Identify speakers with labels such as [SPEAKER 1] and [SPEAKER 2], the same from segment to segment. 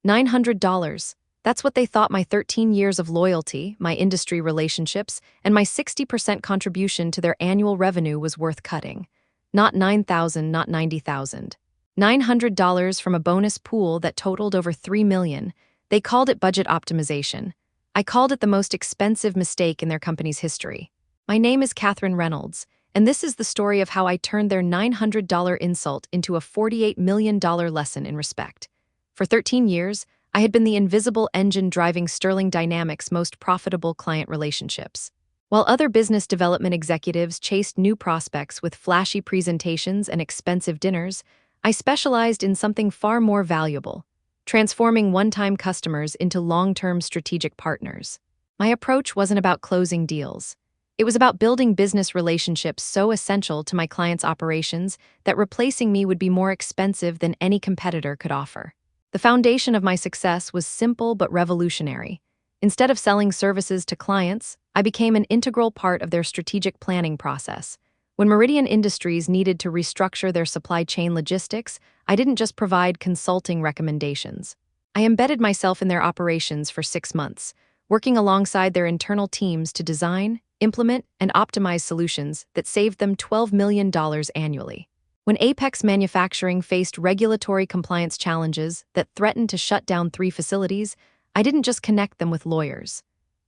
[SPEAKER 1] $900. That's what they thought my 13 years of loyalty, my industry relationships, and my 60% contribution to their annual revenue was worth cutting. Not 9,000, not 90,000. $900 from a bonus pool that totaled over 3 million. They called it budget optimization. I called it the most expensive mistake in their company's history. My name is Catherine Reynolds, and this is the story of how I turned their $900 insult into a $48 million lesson in respect. For 13 years, I had been the invisible engine driving Sterling Dynamics' most profitable client relationships. While other business development executives chased new prospects with flashy presentations and expensive dinners, I specialized in something far more valuable: transforming one-time customers into long-term strategic partners. My approach wasn't about closing deals. It was about building business relationships so essential to my clients' operations that replacing me would be more expensive than any competitor could offer. The foundation of my success was simple but revolutionary. Instead of selling services to clients, I became an integral part of their strategic planning process. When Meridian Industries needed to restructure their supply chain logistics, I didn't just provide consulting recommendations. I embedded myself in their operations for 6 months, working alongside their internal teams to design, implement, and optimize solutions that saved them $12 million annually. When Apex Manufacturing faced regulatory compliance challenges that threatened to shut down 3 facilities, I didn't just connect them with lawyers.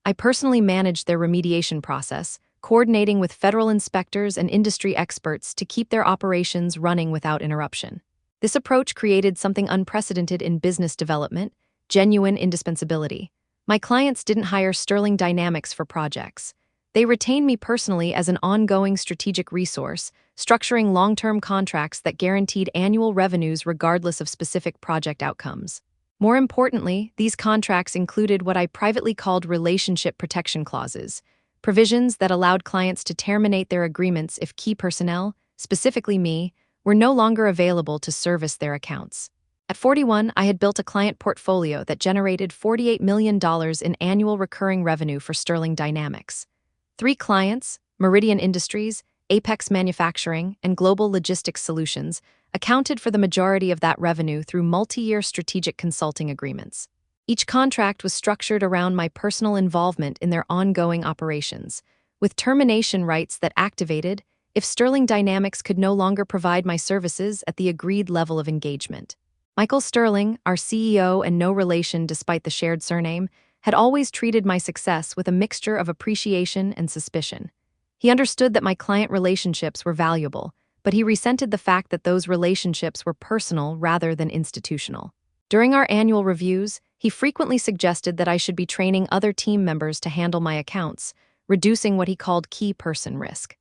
[SPEAKER 1] I personally managed their remediation process, coordinating with federal inspectors and industry experts to keep their operations running without interruption. This approach created something unprecedented in business development: genuine indispensability. My clients didn't hire Sterling Dynamics for projects. They retained me personally as an ongoing strategic resource, structuring long-term contracts that guaranteed annual revenues regardless of specific project outcomes. More importantly, these contracts included what I privately called relationship protection clauses, provisions that allowed clients to terminate their agreements if key personnel, specifically me, were no longer available to service their accounts. At 41, I had built a client portfolio that generated $48 million in annual recurring revenue for Sterling Dynamics. 3 clients, Meridian Industries, Apex Manufacturing, and Global Logistics Solutions, accounted for the majority of that revenue through multi-year strategic consulting agreements. Each contract was structured around my personal involvement in their ongoing operations, with termination rights that activated if Sterling Dynamics could no longer provide my services at the agreed level of engagement. Michael Sterling, our CEO and no relation despite the shared surname, had always treated my success with a mixture of appreciation and suspicion. He understood that my client relationships were valuable, but he resented the fact that those relationships were personal rather than institutional. During our annual reviews, he frequently suggested that I should be training other team members to handle my accounts, reducing what he called key person risk.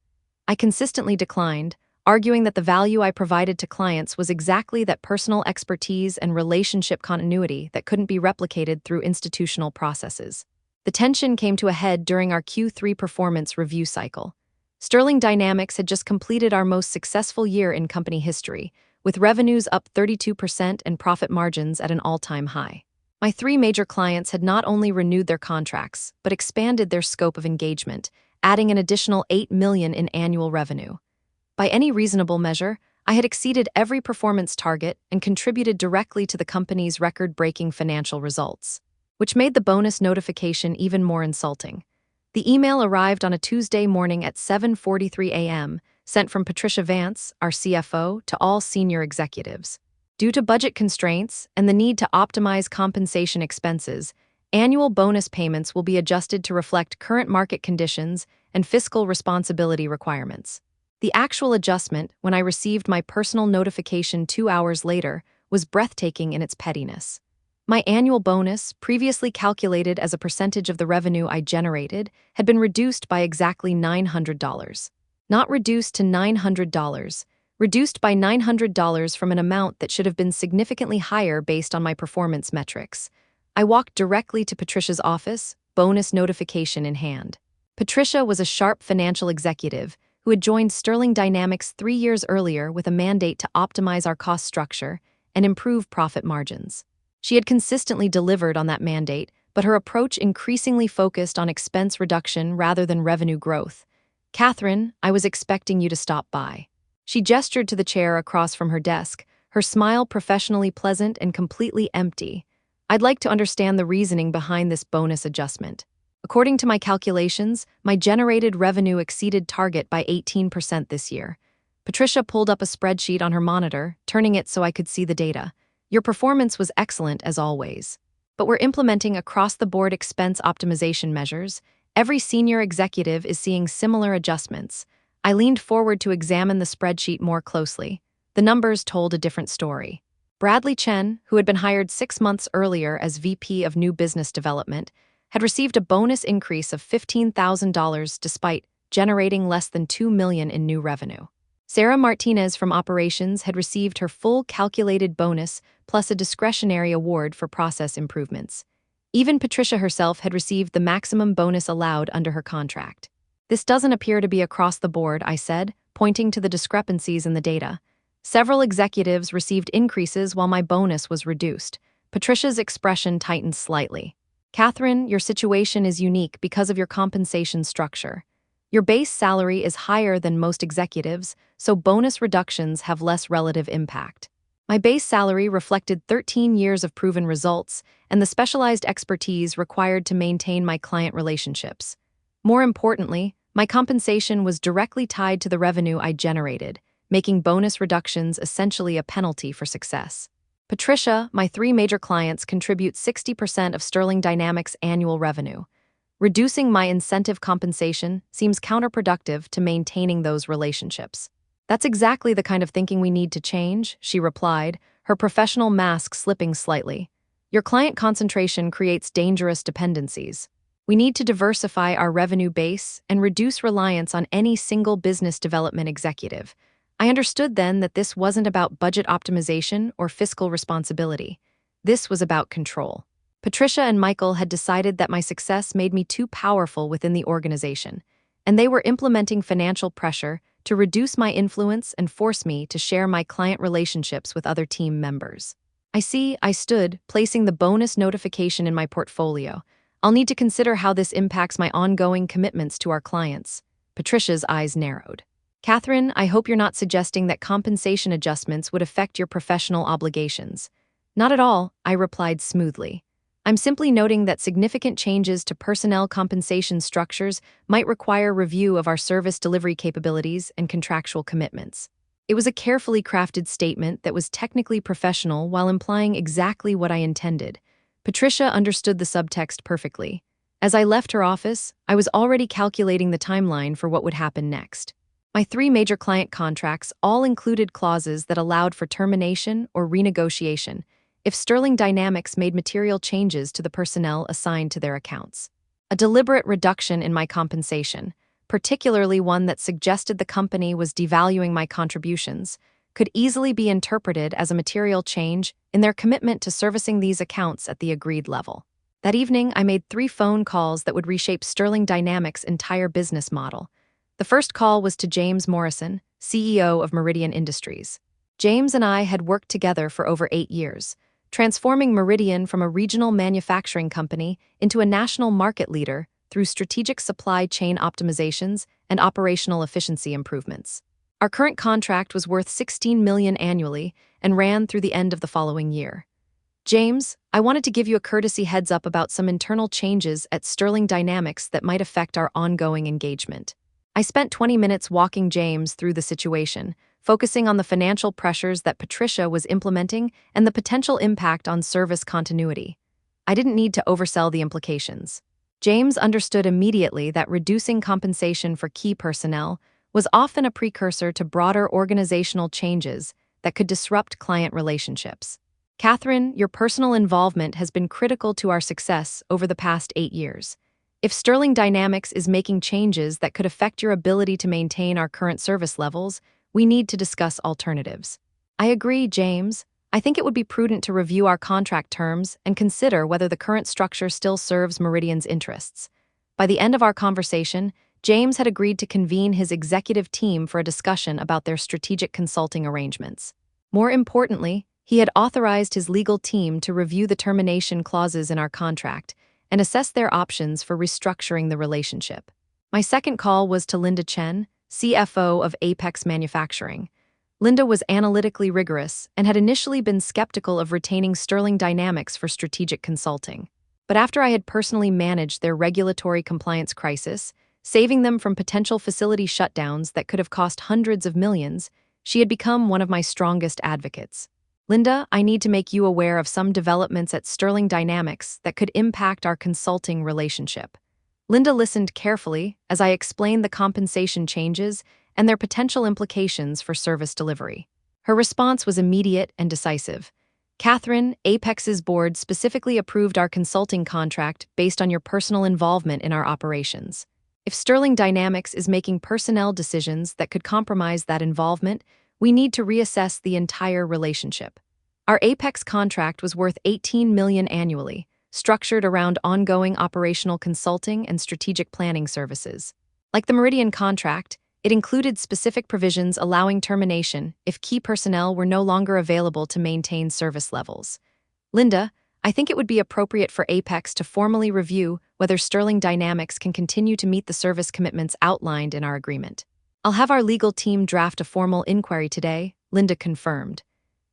[SPEAKER 1] I consistently declined, arguing that the value I provided to clients was exactly that personal expertise and relationship continuity that couldn't be replicated through institutional processes. The tension came to a head during our Q3 performance review cycle. Sterling Dynamics had just completed our most successful year in company history, with revenues up 32% and profit margins at an all-time high. My 3 major clients had not only renewed their contracts, but expanded their scope of engagement, adding an additional $8 million in annual revenue. By any reasonable measure, I had exceeded every performance target and contributed directly to the company's record-breaking financial results, which made the bonus notification even more insulting. The email arrived on a Tuesday morning at 7:43 a.m., sent from Patricia Vance, our CFO, to all senior executives. Due to budget constraints and the need to optimize compensation expenses, annual bonus payments will be adjusted to reflect current market conditions and fiscal responsibility requirements. The actual adjustment, when I received my personal notification 2 hours later, was breathtaking in its pettiness. My annual bonus, previously calculated as a percentage of the revenue I generated, had been reduced by exactly $900. Not reduced to $900, reduced by $900 from an amount that should have been significantly higher based on my performance metrics. I walked directly to Patricia's office, bonus notification in hand. Patricia was a sharp financial executive who had joined Sterling Dynamics 3 years earlier with a mandate to optimize our cost structure and improve profit margins. She had consistently delivered on that mandate, but her approach increasingly focused on expense reduction rather than revenue growth. "Catherine, I was expecting you to stop by." She gestured to the chair across from her desk, her smile professionally pleasant and completely empty. I'd like to understand the reasoning behind this bonus adjustment. According to my calculations, my generated revenue exceeded target by 18% this year. Patricia pulled up a spreadsheet on her monitor, turning it so I could see the data. Your performance was excellent as always. But we're implementing across-the-board expense optimization measures. Every senior executive is seeing similar adjustments. I leaned forward to examine the spreadsheet more closely. The numbers told a different story. Bradley Chen, who had been hired 6 months earlier as VP of New Business Development, had received a bonus increase of $15,000 despite generating less than $2 million in new revenue. Sarah Martinez from Operations had received her full calculated bonus plus a discretionary award for process improvements. Even Patricia herself had received the maximum bonus allowed under her contract. This doesn't appear to be across the board, I said, pointing to the discrepancies in the data. Several executives received increases while my bonus was reduced. Patricia's expression tightened slightly. Catherine, your situation is unique because of your compensation structure. Your base salary is higher than most executives, so bonus reductions have less relative impact. My base salary reflected 13 years of proven results and the specialized expertise required to maintain my client relationships. More importantly, my compensation was directly tied to the revenue I generated, making bonus reductions essentially a penalty for success. Patricia, my 3 major clients contribute 60% of Sterling Dynamics' annual revenue. Reducing my incentive compensation seems counterproductive to maintaining those relationships. That's exactly the kind of thinking we need to change, she replied, her professional mask slipping slightly. Your client concentration creates dangerous dependencies. We need to diversify our revenue base and reduce reliance on any single business development executive. I understood then that this wasn't about budget optimization or fiscal responsibility. This was about control. Patricia and Michael had decided that my success made me too powerful within the organization, and they were implementing financial pressure to reduce my influence and force me to share my client relationships with other team members. I stood, placing the bonus notification in my portfolio. I'll need to consider how this impacts my ongoing commitments to our clients. Patricia's eyes narrowed. Catherine, I hope you're not suggesting that compensation adjustments would affect your professional obligations. Not at all, I replied smoothly. I'm simply noting that significant changes to personnel compensation structures might require review of our service delivery capabilities and contractual commitments. It was a carefully crafted statement that was technically professional while implying exactly what I intended. Patricia understood the subtext perfectly. As I left her office, I was already calculating the timeline for what would happen next. My 3 major client contracts all included clauses that allowed for termination or renegotiation if Sterling Dynamics made material changes to the personnel assigned to their accounts. A deliberate reduction in my compensation, particularly one that suggested the company was devaluing my contributions, could easily be interpreted as a material change in their commitment to servicing these accounts at the agreed level. That evening, I made 3 phone calls that would reshape Sterling Dynamics' entire business model. The first call was to James Morrison, CEO of Meridian Industries. James and I had worked together for over 8 years, transforming Meridian from a regional manufacturing company into a national market leader through strategic supply chain optimizations and operational efficiency improvements. Our current contract was worth $16 million annually and ran through the end of the following year. James, I wanted to give you a courtesy heads up about some internal changes at Sterling Dynamics that might affect our ongoing engagement. I spent 20 minutes walking James through the situation, focusing on the financial pressures that Patricia was implementing and the potential impact on service continuity. I didn't need to oversell the implications. James understood immediately that reducing compensation for key personnel was often a precursor to broader organizational changes that could disrupt client relationships. Catherine, your personal involvement has been critical to our success over the past 8 years. If Sterling Dynamics is making changes that could affect your ability to maintain our current service levels, we need to discuss alternatives. I agree, James. I think it would be prudent to review our contract terms and consider whether the current structure still serves Meridian's interests. By the end of our conversation, James had agreed to convene his executive team for a discussion about their strategic consulting arrangements. More importantly, he had authorized his legal team to review the termination clauses in our contract and assess their options for restructuring the relationship. My second call was to Linda Chen, CFO of Apex Manufacturing. Linda was analytically rigorous and had initially been skeptical of retaining Sterling Dynamics for strategic consulting. But after I had personally managed their regulatory compliance crisis, saving them from potential facility shutdowns that could have cost hundreds of millions, she had become one of my strongest advocates. Linda, I need to make you aware of some developments at Sterling Dynamics that could impact our consulting relationship. Linda listened carefully as I explained the compensation changes and their potential implications for service delivery. Her response was immediate and decisive. Catherine, Apex's board specifically approved our consulting contract based on your personal involvement in our operations. If Sterling Dynamics is making personnel decisions that could compromise that involvement, we need to reassess the entire relationship. Our Apex contract was worth $18 million annually, structured around ongoing operational consulting and strategic planning services. Like the Meridian contract, it included specific provisions allowing termination if key personnel were no longer available to maintain service levels. Linda, I think it would be appropriate for Apex to formally review whether Sterling Dynamics can continue to meet the service commitments outlined in our agreement. I'll have our legal team draft a formal inquiry today, Linda confirmed.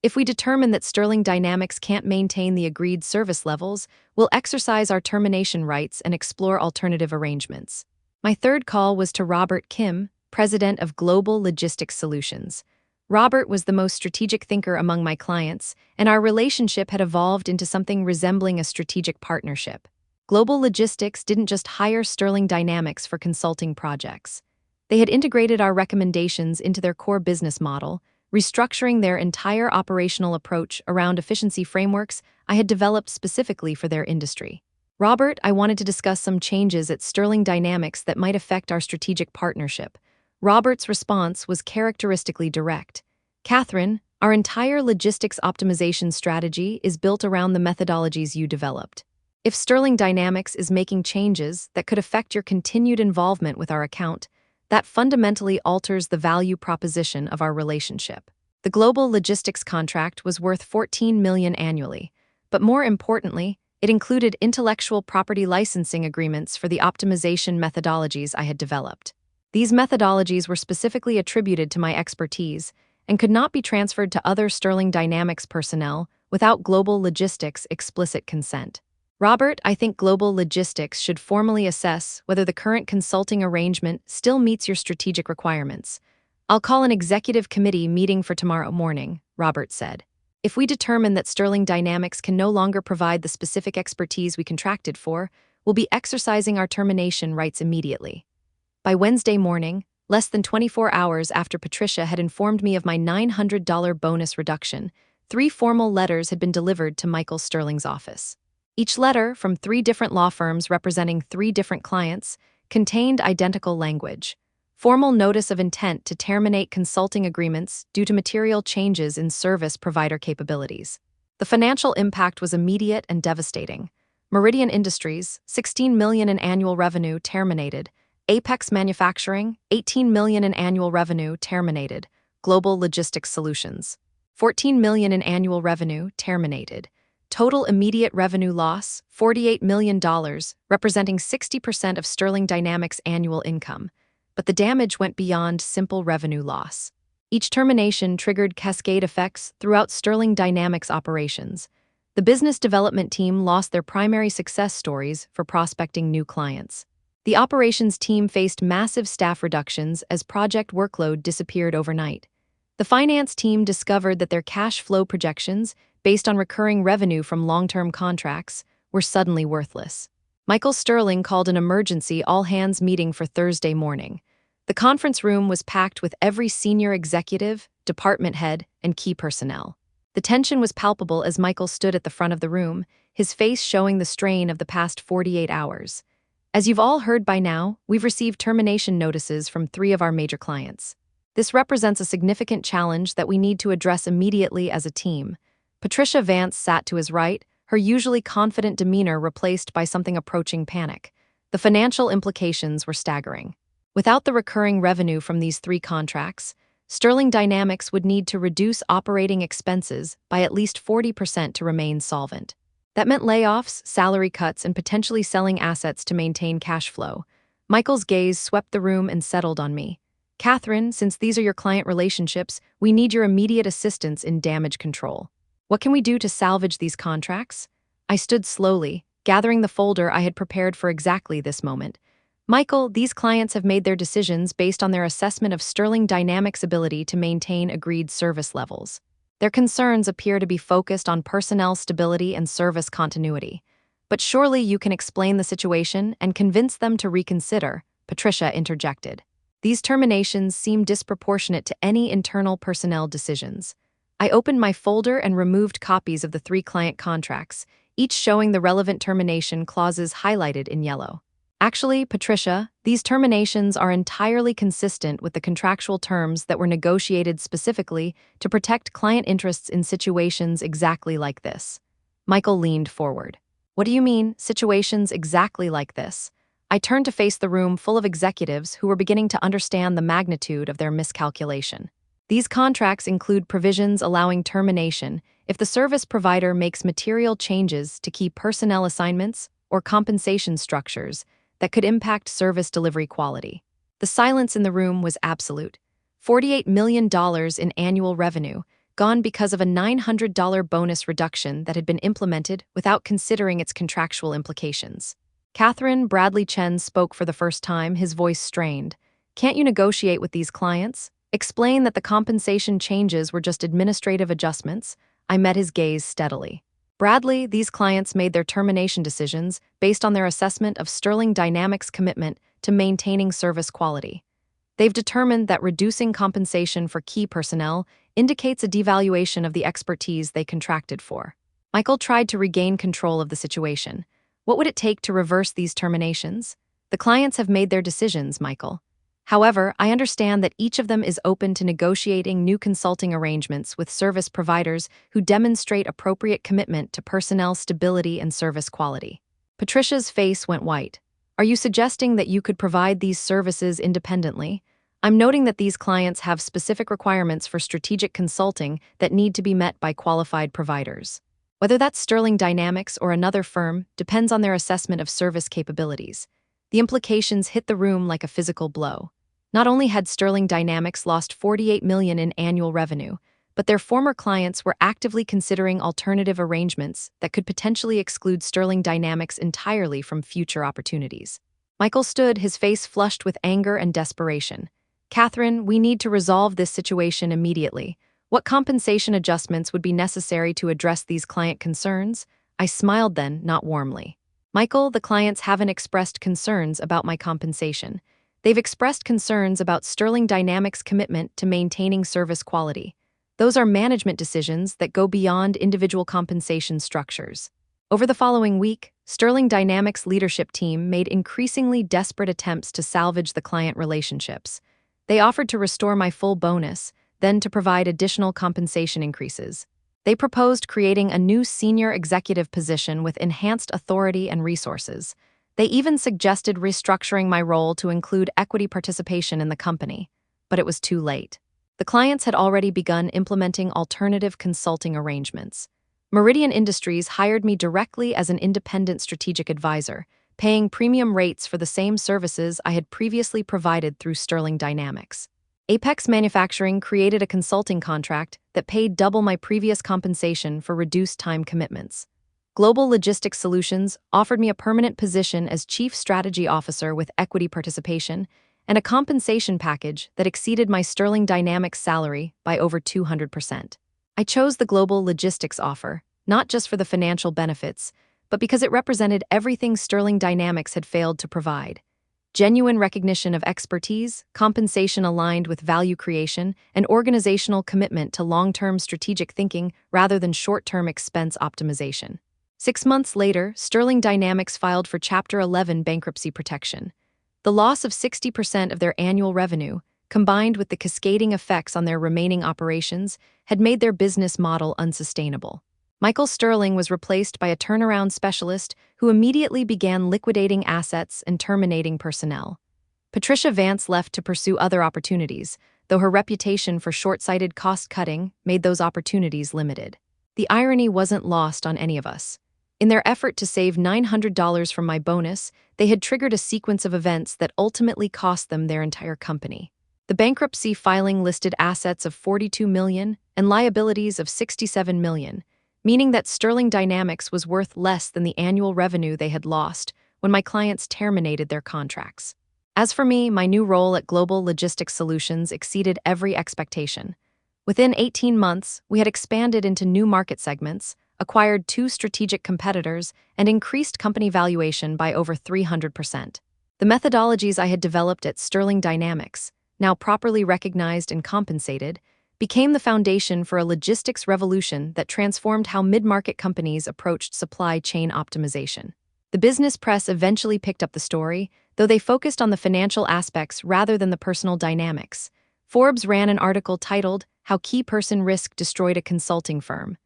[SPEAKER 1] If we determine that Sterling Dynamics can't maintain the agreed service levels, we'll exercise our termination rights and explore alternative arrangements. My third call was to Robert Kim, President of Global Logistics Solutions. Robert was the most strategic thinker among my clients, and our relationship had evolved into something resembling a strategic partnership. Global Logistics didn't just hire Sterling Dynamics for consulting projects. They had integrated our recommendations into their core business model, restructuring their entire operational approach around efficiency frameworks I had developed specifically for their industry. Robert, I wanted to discuss some changes at Sterling Dynamics that might affect our strategic partnership. Robert's response was characteristically direct. Catherine, our entire logistics optimization strategy is built around the methodologies you developed. If Sterling Dynamics is making changes that could affect your continued involvement with our account, that fundamentally alters the value proposition of our relationship. The global logistics contract was worth $14 million annually, but more importantly, it included intellectual property licensing agreements for the optimization methodologies I had developed. These methodologies were specifically attributed to my expertise and could not be transferred to other Sterling Dynamics personnel without Global Logistics' explicit consent. Robert, I think Global Logistics should formally assess whether the current consulting arrangement still meets your strategic requirements. I'll call an executive committee meeting for tomorrow morning, Robert said. If we determine that Sterling Dynamics can no longer provide the specific expertise we contracted for, we'll be exercising our termination rights immediately. By Wednesday morning, less than 24 hours after Patricia had informed me of my $900 bonus reduction, 3 formal letters had been delivered to Michael Sterling's office. Each letter, from 3 different law firms representing 3 different clients, contained identical language. Formal notice of intent to terminate consulting agreements due to material changes in service provider capabilities. The financial impact was immediate and devastating. Meridian Industries, $16 million in annual revenue, terminated. Apex Manufacturing, $18 million in annual revenue, terminated. Global Logistics Solutions, $14 million in annual revenue, terminated. Total immediate revenue loss, $48 million, representing 60% of Sterling Dynamics' annual income. But the damage went beyond simple revenue loss. Each termination triggered cascade effects throughout Sterling Dynamics operations. The business development team lost their primary success stories for prospecting new clients. The operations team faced massive staff reductions as project workload disappeared overnight. The finance team discovered that their cash flow projections, based on recurring revenue from long-term contracts, were suddenly worthless. Michael Sterling called an emergency all-hands meeting for Thursday morning. The conference room was packed with every senior executive, department head, and key personnel. The tension was palpable as Michael stood at the front of the room, his face showing the strain of the past 48 hours. As you've all heard by now, we've received termination notices from 3 of our major clients. This represents a significant challenge that we need to address immediately as a team. Patricia Vance sat to his right, her usually confident demeanor replaced by something approaching panic. The financial implications were staggering. Without the recurring revenue from these 3 contracts, Sterling Dynamics would need to reduce operating expenses by at least 40% to remain solvent. That meant layoffs, salary cuts, and potentially selling assets to maintain cash flow. Michael's gaze swept the room and settled on me. Catherine, since these are your client relationships, we need your immediate assistance in damage control. What can we do to salvage these contracts? I stood slowly, gathering the folder I had prepared for exactly this moment. Michael, these clients have made their decisions based on their assessment of Sterling Dynamics' ability to maintain agreed service levels. Their concerns appear to be focused on personnel stability and service continuity. But surely you can explain the situation and convince them to reconsider, Patricia interjected. These terminations seem disproportionate to any internal personnel decisions. I opened my folder and removed copies of the 3 client contracts, each showing the relevant termination clauses highlighted in yellow. Actually, Patricia, these terminations are entirely consistent with the contractual terms that were negotiated specifically to protect client interests in situations exactly like this. Michael leaned forward. What do you mean, situations exactly like this? I turned to face the room full of executives who were beginning to understand the magnitude of their miscalculation. These contracts include provisions allowing termination if the service provider makes material changes to key personnel assignments or compensation structures that could impact service delivery quality. The silence in the room was absolute. $48 million in annual revenue, gone because of a $900 bonus reduction that had been implemented without considering its contractual implications. Catherine Bradley Chen spoke for the first time, his voice strained. Can't you negotiate with these clients? Explain that the compensation changes were just administrative adjustments. I met his gaze steadily. Bradley, these clients made their termination decisions based on their assessment of Sterling Dynamics' commitment to maintaining service quality. They've determined that reducing compensation for key personnel indicates a devaluation of the expertise they contracted for. Michael tried to regain control of the situation. What would it take to reverse these terminations? The clients have made their decisions, Michael. However, I understand that each of them is open to negotiating new consulting arrangements with service providers who demonstrate appropriate commitment to personnel stability and service quality. Patricia's face went white. Are you suggesting that you could provide these services independently? I'm noting that these clients have specific requirements for strategic consulting that need to be met by qualified providers. Whether that's Sterling Dynamics or another firm depends on their assessment of service capabilities. The implications hit the room like a physical blow. Not only had Sterling Dynamics lost $48 million in annual revenue, but their former clients were actively considering alternative arrangements that could potentially exclude Sterling Dynamics entirely from future opportunities. Michael stood, his face flushed with anger and desperation. Catherine, we need to resolve this situation immediately. What compensation adjustments would be necessary to address these client concerns? I smiled then, not warmly. Michael, the clients haven't expressed concerns about my compensation. They've expressed concerns about Sterling Dynamics' commitment to maintaining service quality. Those are management decisions that go beyond individual compensation structures. Over the following week, Sterling Dynamics' leadership team made increasingly desperate attempts to salvage the client relationships. They offered to restore my full bonus, then to provide additional compensation increases. They proposed creating a new senior executive position with enhanced authority and resources. They even suggested restructuring my role to include equity participation in the company. But it was too late. The clients had already begun implementing alternative consulting arrangements. Meridian Industries hired me directly as an independent strategic advisor, paying premium rates for the same services I had previously provided through Sterling Dynamics. Apex Manufacturing created a consulting contract that paid double my previous compensation for reduced time commitments. Global Logistics Solutions offered me a permanent position as Chief Strategy Officer with equity participation and a compensation package that exceeded my Sterling Dynamics salary by over 200%. I chose the Global Logistics offer, not just for the financial benefits, but because it represented everything Sterling Dynamics had failed to provide. Genuine recognition of expertise, compensation aligned with value creation, and organizational commitment to long-term strategic thinking rather than short-term expense optimization. 6 months later, Sterling Dynamics filed for Chapter 11 bankruptcy protection. The loss of 60% of their annual revenue, combined with the cascading effects on their remaining operations, had made their business model unsustainable. Michael Sterling was replaced by a turnaround specialist who immediately began liquidating assets and terminating personnel. Patricia Vance left to pursue other opportunities, though her reputation for short-sighted cost-cutting made those opportunities limited. The irony wasn't lost on any of us. In their effort to save $900 from my bonus, they had triggered a sequence of events that ultimately cost them their entire company. The bankruptcy filing listed assets of 42 million and liabilities of 67 million, meaning that Sterling Dynamics was worth less than the annual revenue they had lost when my clients terminated their contracts. As for me, my new role at Global Logistics Solutions exceeded every expectation. Within 18 months, we had expanded into new market segments, acquired 2 strategic competitors, and increased company valuation by over 300%. The methodologies I had developed at Sterling Dynamics, now properly recognized and compensated, became the foundation for a logistics revolution that transformed how mid-market companies approached supply chain optimization. The business press eventually picked up the story, though they focused on the financial aspects rather than the personal dynamics. Forbes ran an article titled, "How Key Person Risk Destroyed a Consulting Firm."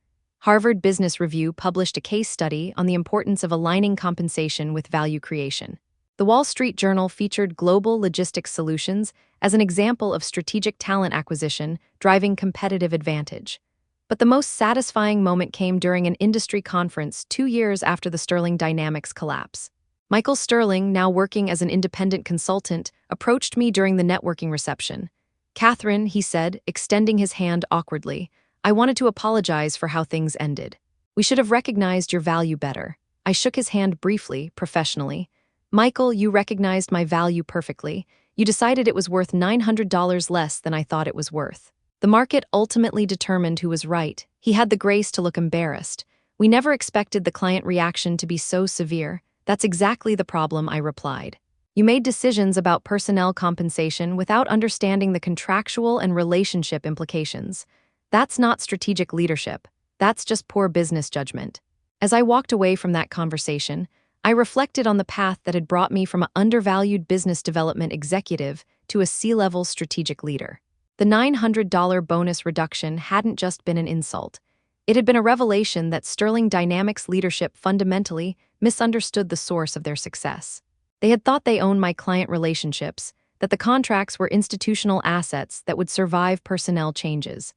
[SPEAKER 1] Harvard Business Review published a case study on the importance of aligning compensation with value creation. The Wall Street Journal featured Global Logistics Solutions as an example of strategic talent acquisition driving competitive advantage. But the most satisfying moment came during an industry conference 2 years after the Sterling Dynamics collapse. Michael Sterling, now working as an independent consultant, approached me during the networking reception. "Catherine," he said, extending his hand awkwardly, "I wanted to apologize for how things ended. We should have recognized your value better." I shook his hand briefly, professionally. "Michael, you recognized my value perfectly. You decided it was worth $900 less than I thought it was worth." The market ultimately determined who was right. He had the grace to look embarrassed. "We never expected the client reaction to be so severe." "That's exactly the problem," I replied. "You made decisions about personnel compensation without understanding the contractual and relationship implications. That's not strategic leadership. That's just poor business judgment." As I walked away from that conversation, I reflected on the path that had brought me from an undervalued business development executive to a C-level strategic leader. The $900 bonus reduction hadn't just been an insult. It had been a revelation that Sterling Dynamics leadership fundamentally misunderstood the source of their success. They had thought they owned my client relationships, that the contracts were institutional assets that would survive personnel changes.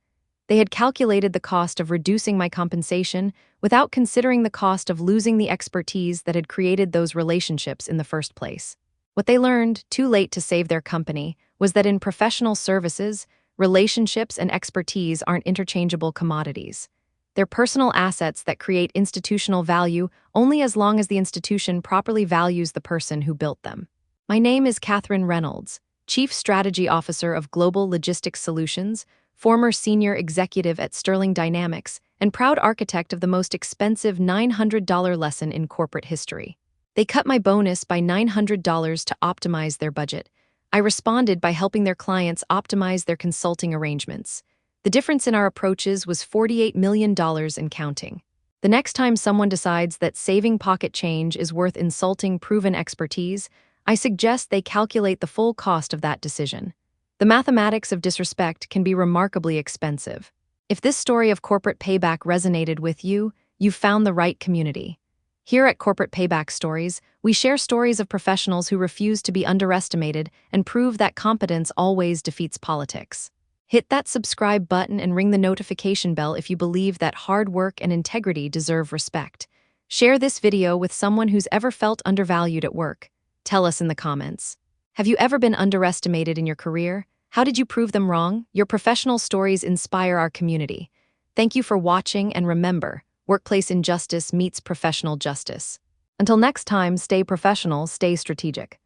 [SPEAKER 1] They had calculated the cost of reducing my compensation without considering the cost of losing the expertise that had created those relationships in the first place. What they learned, too late to save their company, was that in professional services, relationships and expertise aren't interchangeable commodities. They're personal assets that create institutional value only as long as the institution properly values the person who built them. My name is Catherine Reynolds, Chief Strategy Officer of Global Logistics Solutions, former senior executive at Sterling Dynamics, and proud architect of the most expensive $900 lesson in corporate history. They cut my bonus by $900 to optimize their budget. I responded by helping their clients optimize their consulting arrangements. The difference in our approaches was $48 million and counting. The next time someone decides that saving pocket change is worth insulting proven expertise, I suggest they calculate the full cost of that decision. The mathematics of disrespect can be remarkably expensive. If this story of corporate payback resonated with you, you've found the right community. Here at Corporate Payback Stories, we share stories of professionals who refuse to be underestimated and prove that competence always defeats politics. Hit that subscribe button and ring the notification bell if you believe that hard work and integrity deserve respect. Share this video with someone who's ever felt undervalued at work. Tell us in the comments. Have you ever been underestimated in your career? How did you prove them wrong? Your professional stories inspire our community. Thank you for watching, and remember, workplace injustice meets professional justice. Until next time, stay professional, stay strategic.